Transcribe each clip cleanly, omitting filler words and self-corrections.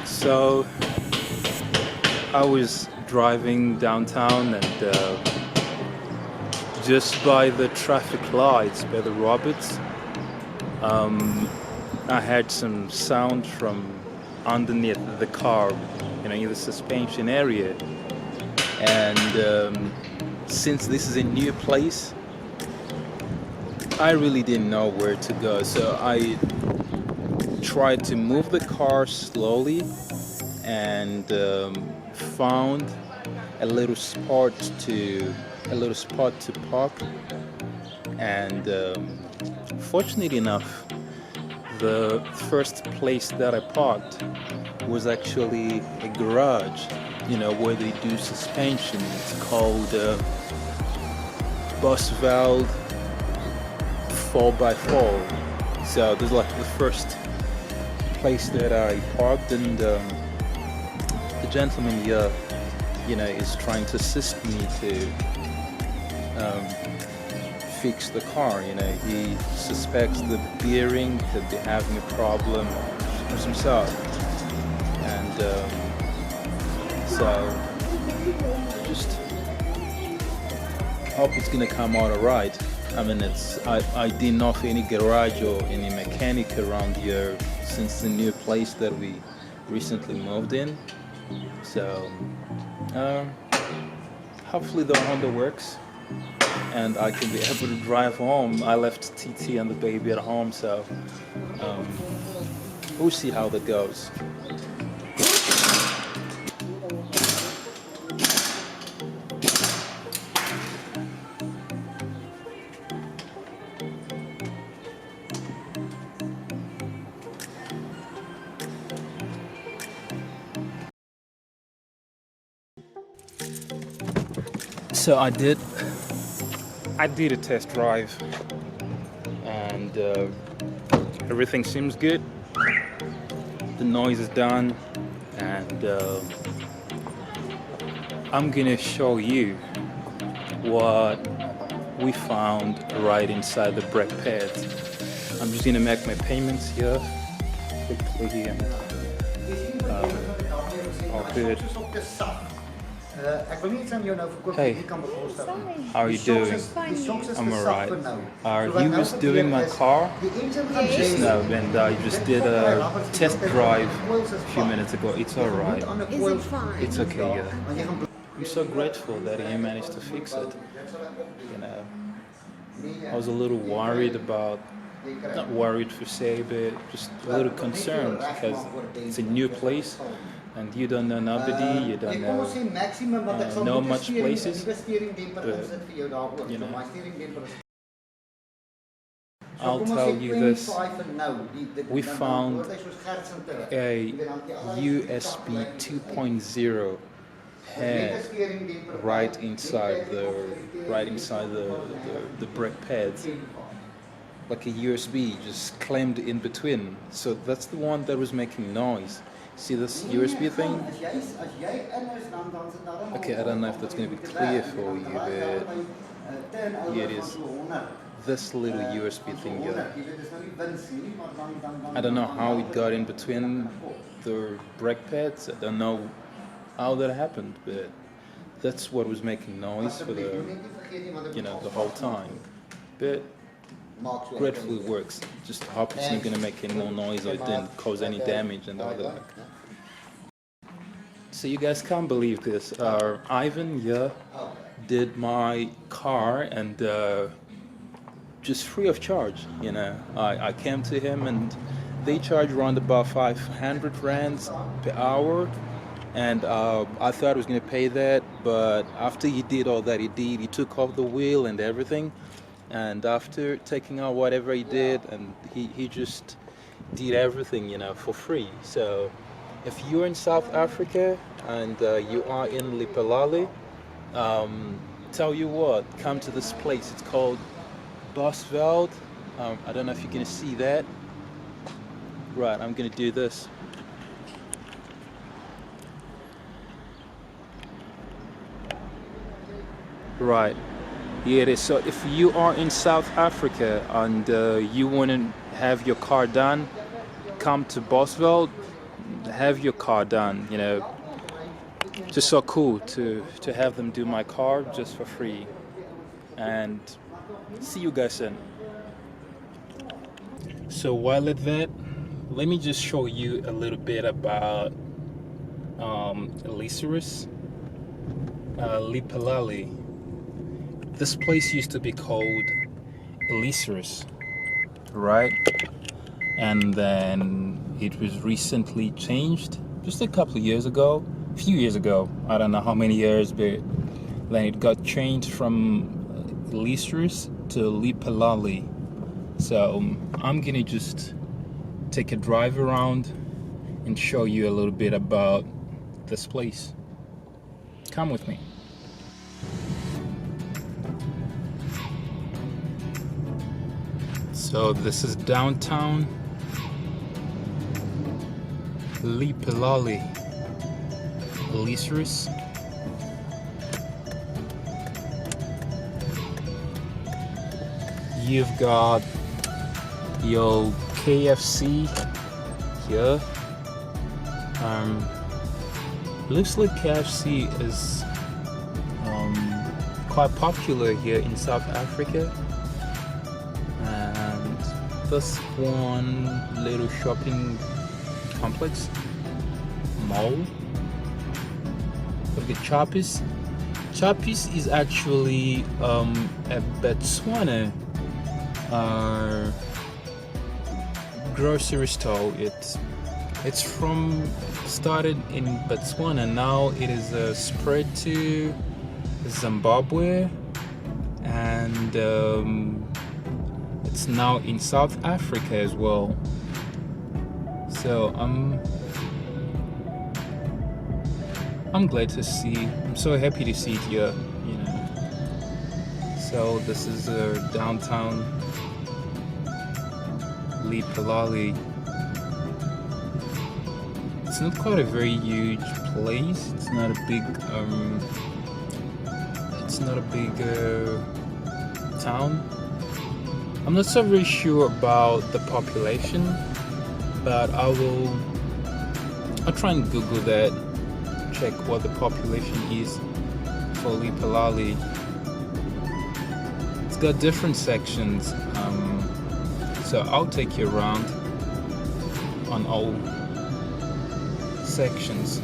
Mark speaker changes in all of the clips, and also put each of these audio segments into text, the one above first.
Speaker 1: So I was driving downtown and just by the traffic lights, by the Roberts, I had some sound from underneath the car, in the suspension area. And since this is a new place, I really didn't know where to go. So I tried to move the car slowly and found a little spot to park. And fortunately enough, the first place that I parked was actually a garage, where they do suspension. It's called Bosveld 4x4. So this is like the first place that I parked, and the gentleman here, is trying to assist me to fix the car. He suspects the bearing could be having a problem himself, and so just hope it's gonna come out alright. I mean, I didn't know of any garage or any mechanic around here since the new place that we recently moved in. So hopefully the Honda works and I can be able to drive home. I left TT and the baby at home, so we'll see how that goes. So I did a test drive, and everything seems good. The noise is done, and I'm gonna show you what we found right inside the brake pads. I'm just gonna make my payments here quickly, and all good. Hey, how are you doing? I'm alright. He was doing my car just now, and I just did a test drive a few minutes ago. It's alright.
Speaker 2: Is it fine?
Speaker 1: It's okay, yeah. I'm so grateful that he managed to fix it. I was a little worried about, not worried per se, but just a little concerned because it's a new place. And you don't know nobody, you don't know much places, but, I'll tell you this, we found a USB 2.0 head right inside the brake pads, like a USB just clammed in between. So that's the one that was making noise. See this USB thing? Okay, I don't know if that's going to be clear for you, but here it is. This little USB thing here. I don't know how it got in between the brake pads. I don't know how that happened, but that's what was making noise for the whole time. But gratefully it works. Just hope it's not going to make any more noise or it didn't cause any damage and all that. So you guys can't believe this. Ivan here did my car, and just free of charge. I came to him and they charge around about 500 rands per hour, and I thought I was going to pay that, but after he did all that he did, he took off the wheel and everything. And after taking out whatever he did, and he just did everything, for free. So if you're in South Africa and you are in Lephalale, tell you what, come to this place. It's called Bosveld. I don't know if you're going to see that. Right, I'm going to do this. Right. Here it is. So if you are in South Africa and you want to have your car done, come to Bosveld. have your car done, you know. Just so cool to have them do my car just for free. And see you guys soon. So while at that, let me just show you a little bit about Ellisras, Lephalale. This place used to be called Ellisras, right? And then it was recently changed just a couple of years ago, a few years ago. I don't know how many years, but then it got changed from Ellisras to Lephalale. So I'm gonna just take a drive around and show you a little bit about this place. Come with me. So this is downtown Lephalale, Ellisras. You've got your KFC here. Looks like KFC is quite popular here in South Africa. And this one little shopping complex, mall. Look at Chappies. Chappies is actually a Botswana grocery store. It's started in Botswana. Now it is spread to Zimbabwe, and it's now in South Africa as well. So I'm glad to see. I'm so happy to see it here. You know. So this is downtown Lephalale. It's not quite a very huge place. It's not a big town. I'm not so very sure about the population, but I'll try and Google that, check what the population is for Lephalale. It's got different sections, so I'll take you around on all sections,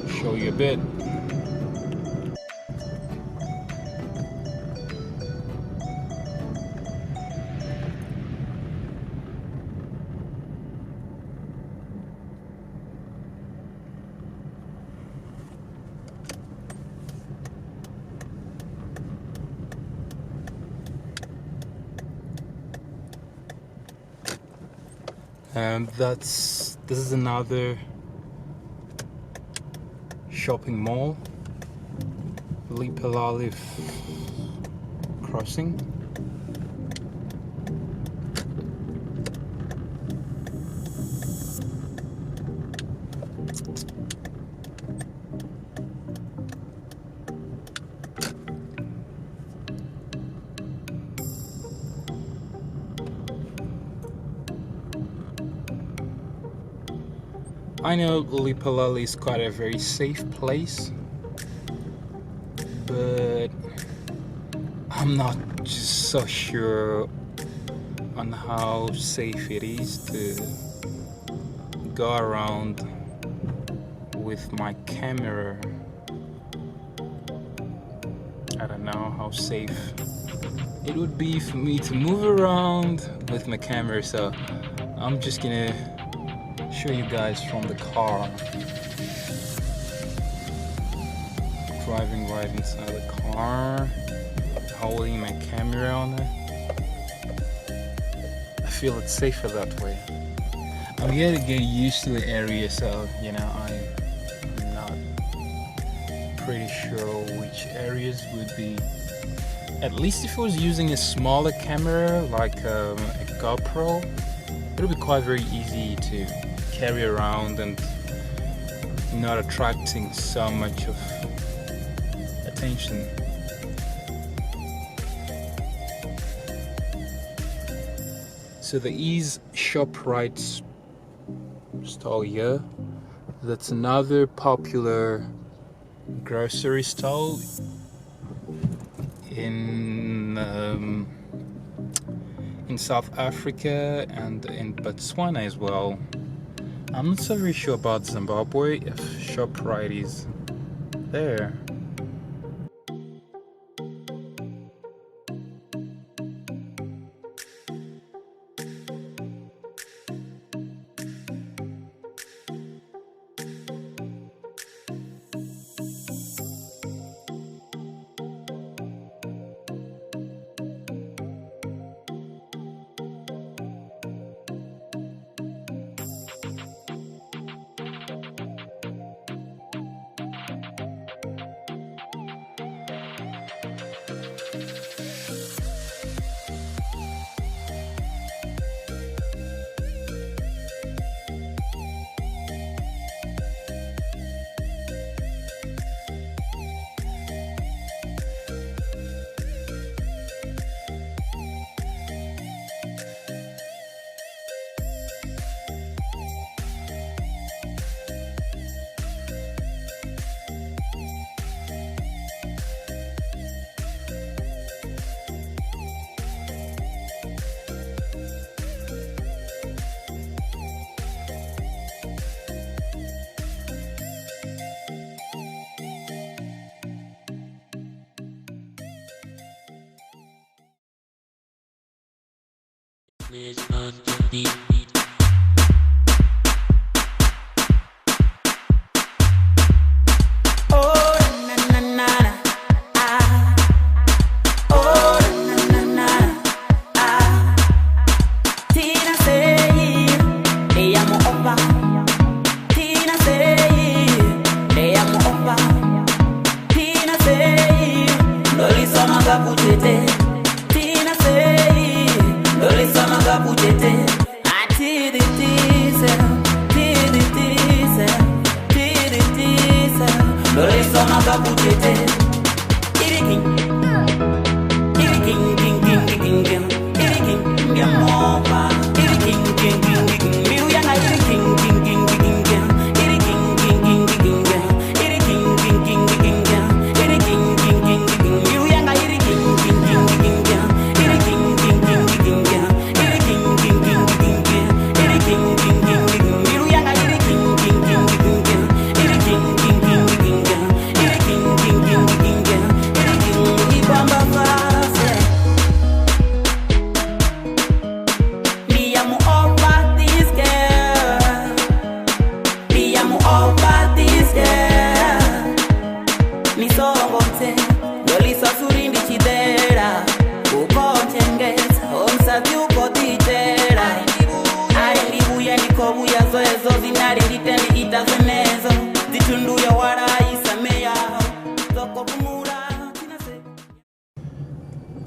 Speaker 1: show you a bit. And this is another shopping mall, Lephalale Crossing. I know Lephalale is quite a very safe place, but I'm not just so sure on how safe it is to go around with my camera. I don't know how safe it would be for me to move around with my camera, so I'm just gonna show you guys from the car, driving right inside the car, holding my camera on it. I feel it's safer that way. I'm gonna get used to the area, so you know, I'm not pretty sure which areas would be, at least if I was using a smaller camera like a GoPro, it would be quite very easy to carry around and not attracting so much of attention. So there is ShopRite's stall here. That's another popular grocery stall in South Africa and in Botswana as well. I'm not so very sure about Zimbabwe, if ShopRite is there.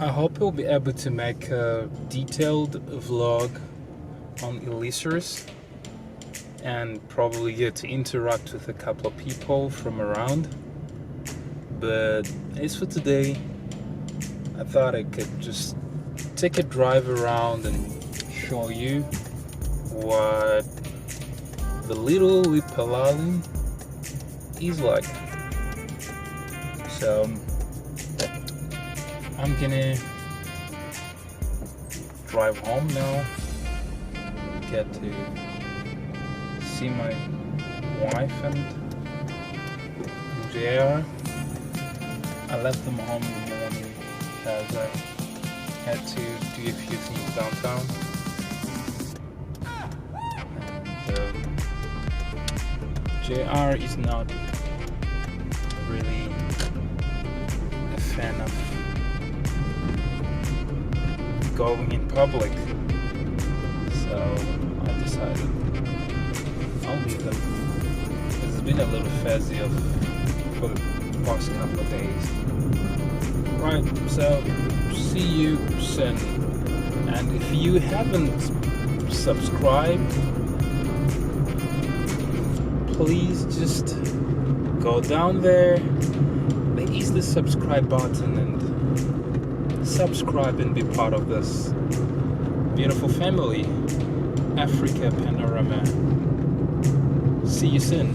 Speaker 1: I hope you'll be able to make a detailed vlog on Ellisras and probably get to interact with a couple of people from around. But as for today, I thought I could just take a drive around and show you what the little Lephalale is like. So I'm gonna drive home now, get to see my wife and JR. I left them home in the morning because I had to do a few things downtown. And, JR is not really a fan of going in public, so I decided I'll leave them. It's been a little fuzzy for the past couple of days. Right, so see you soon. And if you haven't subscribed, please just go down there. There is the subscribe button and subscribe and be part of this beautiful family, Africa Panorama. See you soon.